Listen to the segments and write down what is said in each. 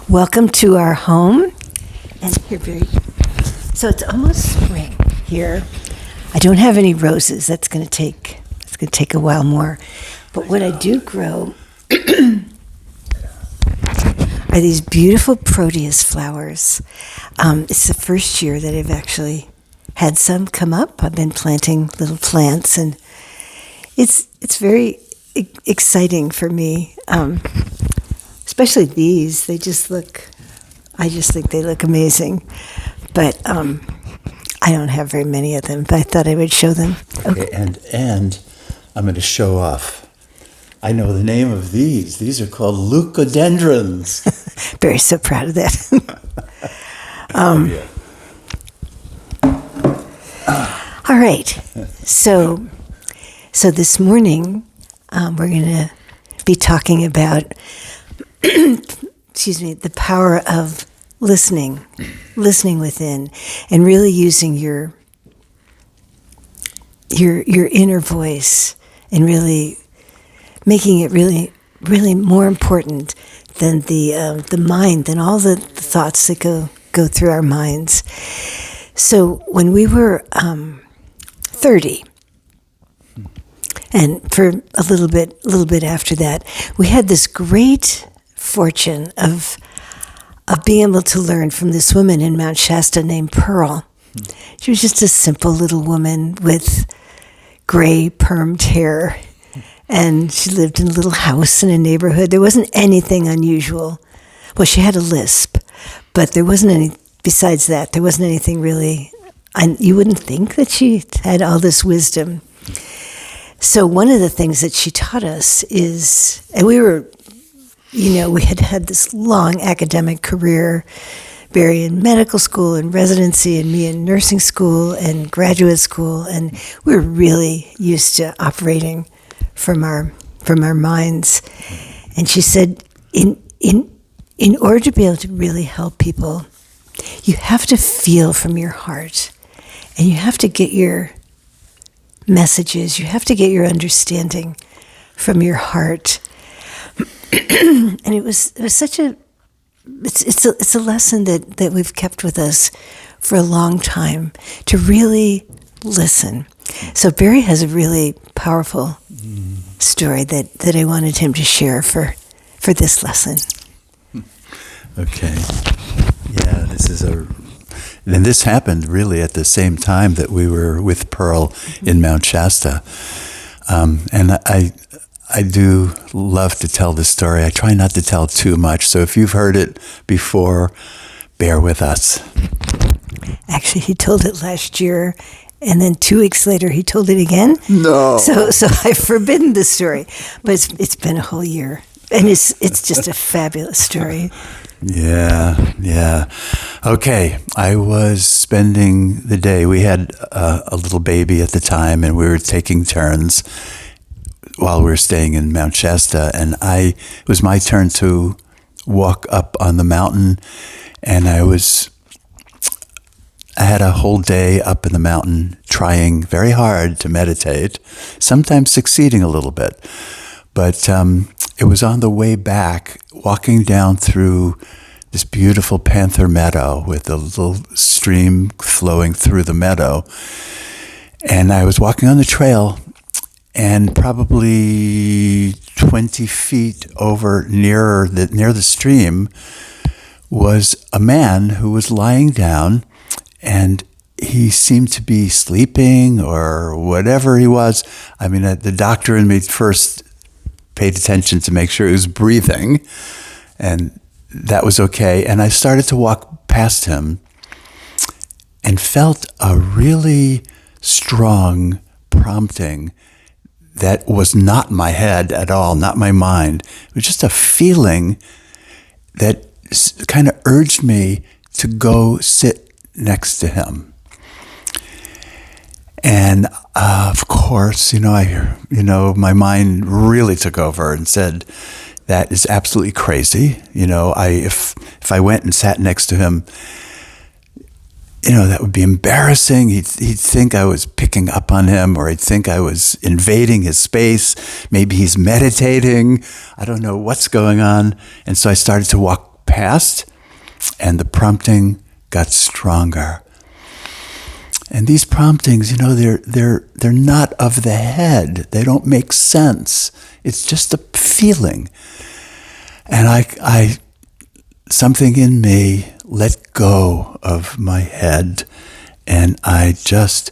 Welcome to our home. And here, so it's almost spring here. I don't have any roses. It's going to take a while more. But what I do grow are these beautiful proteus flowers. It's the first year that I've actually had some come up. I've been planting little plants, and it's very exciting for me. Especially these, I just think they look amazing. But I don't have very many of them, but I thought I would show them. Okay, and I'm going to show off. I know the name of these. These are called leucodendrons. Very so proud of that. All right. So this morning, we're going to be talking about the power of listening within, and really using your inner voice, and really making it really more important than the mind, than all the thoughts that go through our minds. So when we were 30, and for a little bit after that, we had this great fortune of being able to learn from this woman in Mount Shasta named Pearl. She was just a simple little woman with gray permed hair, and she lived in a little house in a neighborhood. There wasn't anything unusual. Well, she had a lisp, but besides that, there wasn't anything really, you wouldn't think that she had all this wisdom. So one of the things that she taught us is, and we had this long academic career, Barry in medical school and residency, and me in nursing school and graduate school, and we were really used to operating from our minds. And she said, in order to be able to really help people, you have to feel from your heart, and you have to get your messages, you have to get your understanding from your heart. And it was such it's a lesson that we've kept with us for a long time, to really listen. So Barry has a really powerful story that I wanted him to share for this lesson. Okay. Yeah, this happened really at the same time that we were with Pearl in Mount Shasta. And I do love to tell this story. I try not to tell too much, so if you've heard it before, bear with us. Actually, he told it last year, and then 2 weeks later, he told it again. No. So I've forbidden the story, but it's been a whole year, and it's just a fabulous story. Yeah. Okay, I was spending the day. We had a little baby at the time, and we were taking turns while we were staying in Mount Shasta, and it was my turn to walk up on the mountain, and I had a whole day up in the mountain trying very hard to meditate, sometimes succeeding a little bit. But it was on the way back, walking down through this beautiful panther meadow with a little stream flowing through the meadow. And I was walking on the trail, and probably 20 feet over near the stream was a man who was lying down, and he seemed to be sleeping or whatever he was. I mean, the doctor and me first paid attention to make sure he was breathing, and that was okay. And I started to walk past him and felt a really strong prompting that was not my head at all, not my mind. It was just a feeling that kind of urged me to go sit next to him. And of course, my mind really took over and said, that is absolutely crazy. If I went and sat next to him, that would be embarrassing. He'd think I was picking up on him, or he'd think I was invading his space. Maybe he's meditating. I don't know what's going on. And so I started to walk passed, and the prompting got stronger. And these promptings, they're not of the head. They don't make sense. It's just a feeling. And I something in me let go of my head, and I just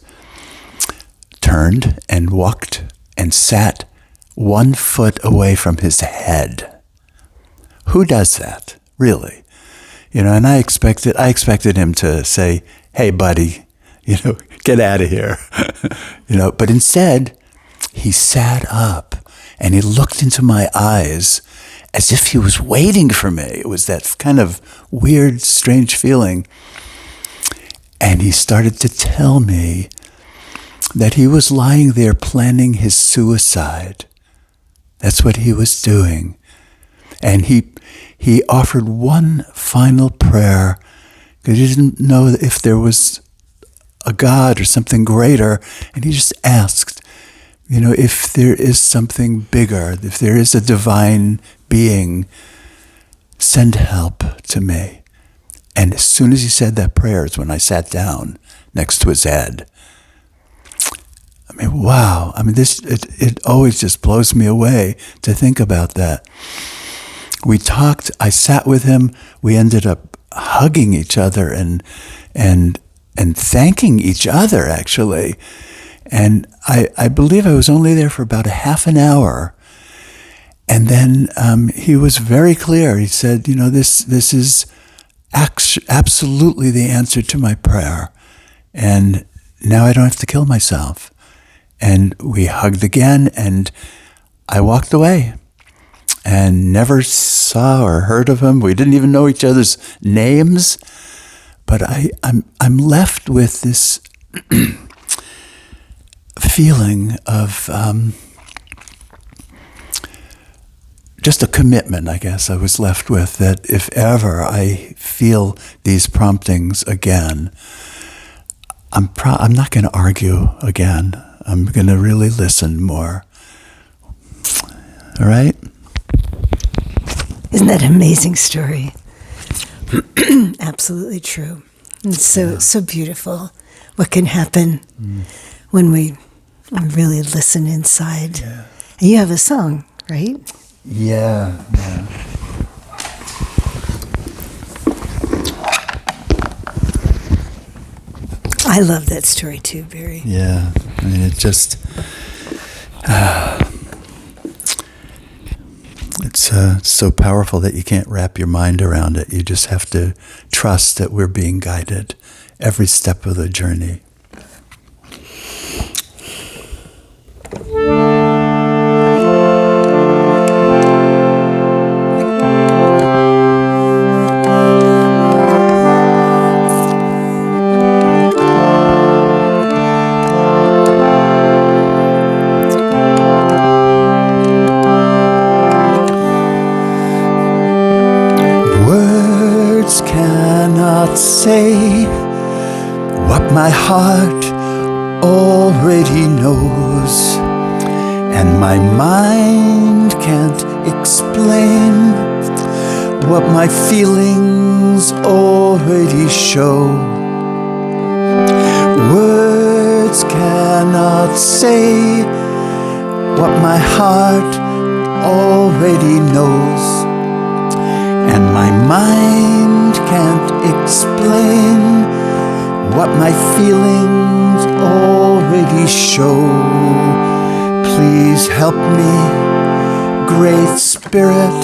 turned and walked and sat 1 foot away from his head. Who does that, really? And I expected him to say, "Hey, buddy, get out of here." But instead, he sat up and he looked into my eyes as if he was waiting for me. It was that kind of weird, strange feeling. And he started to tell me that he was lying there planning his suicide. That's what he was doing. And he offered one final prayer because he didn't know if there was a God or something greater. And he just asked, if there is something bigger, if there is a divine being, send help to me. And as soon as he said that prayer is when I sat down next to his head. Wow. It always just blows me away to think about that. We talked, I sat with him, we ended up hugging each other and thanking each other, actually. And I believe I was only there for about a half an hour. And then he was very clear. He said, this is absolutely the answer to my prayer. And now I don't have to kill myself. And we hugged again, and I walked away and never saw or heard of him. We didn't even know each other's names. But I'm left with this feeling of just a commitment, I guess I was left with, that if ever I feel these promptings again, I'm not going to argue again. I'm going to really listen more. All right? Isn't that an amazing story? Absolutely true. It's so beautiful what can happen when we really listen inside. Yeah. And you have a song, right? Yeah. I love that story too, Barry. Yeah. It just... It's so powerful that you can't wrap your mind around it. You just have to trust that we're being guided every step of the journey. Say what my heart already knows, and my mind can't explain what my feelings already show. Words cannot say what my heart already knows, and my mind can't explain what my feelings already show. Please help me, Great Spirit,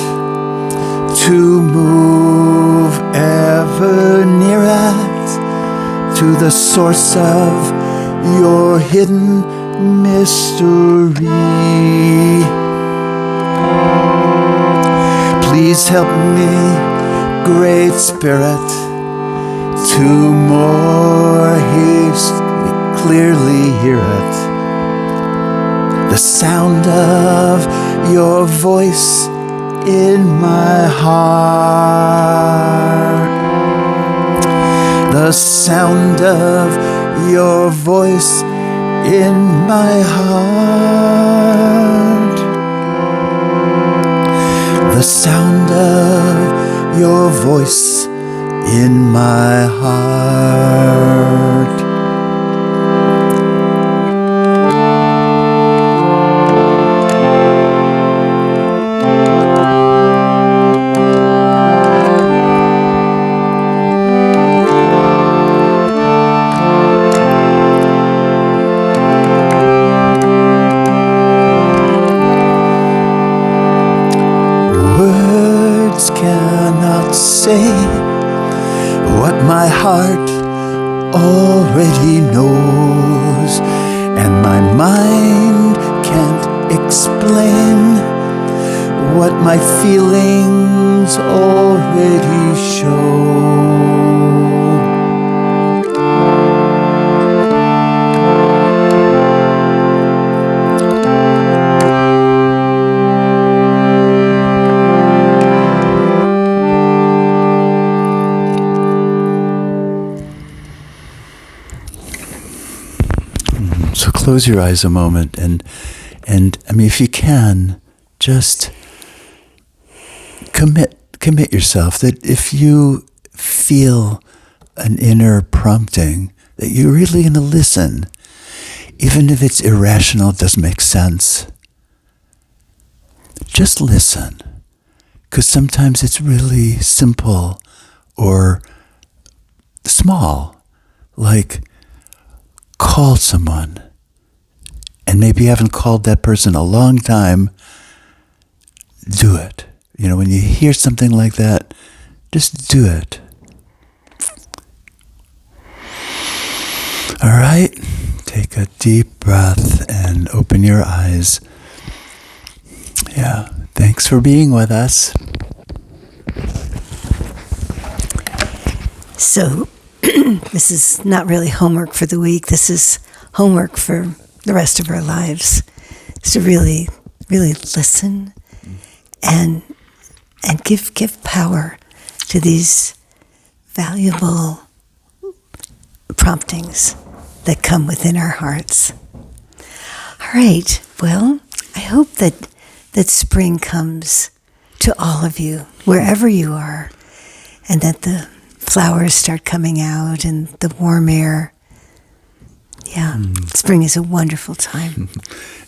to move ever nearer to the source of your hidden mystery. Please help me, Great Spirit, to more clearly hear it. The sound of your voice in my heart. The sound of your voice in my heart. The sound of your voice in my heart. Words cannot say what my heart already knows, and my mind can't explain what my feelings already show. So close your eyes a moment and I mean, if you can, just commit yourself that if you feel an inner prompting that you're really going to listen, even if it's irrational, it doesn't make sense. Just listen, because sometimes it's really simple or small, like call someone. And maybe you haven't called that person a long time. Do it. You know, when you hear something like that, just do it. All right. Take a deep breath and open your eyes. Yeah. Thanks for being with us. So, this is not really homework for the week. This is homework for the rest of our lives. Is to really, really listen and give power to these valuable promptings that come within our hearts. All right. Well, I hope that spring comes to all of you, wherever you are, and that the flowers start coming out and the warm air. Yeah, spring is a wonderful time.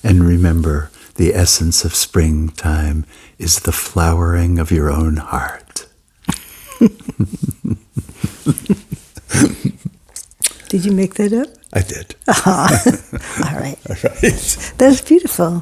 And remember, the essence of springtime is the flowering of your own heart. Did you make that up? I did. All right. All right. That was beautiful.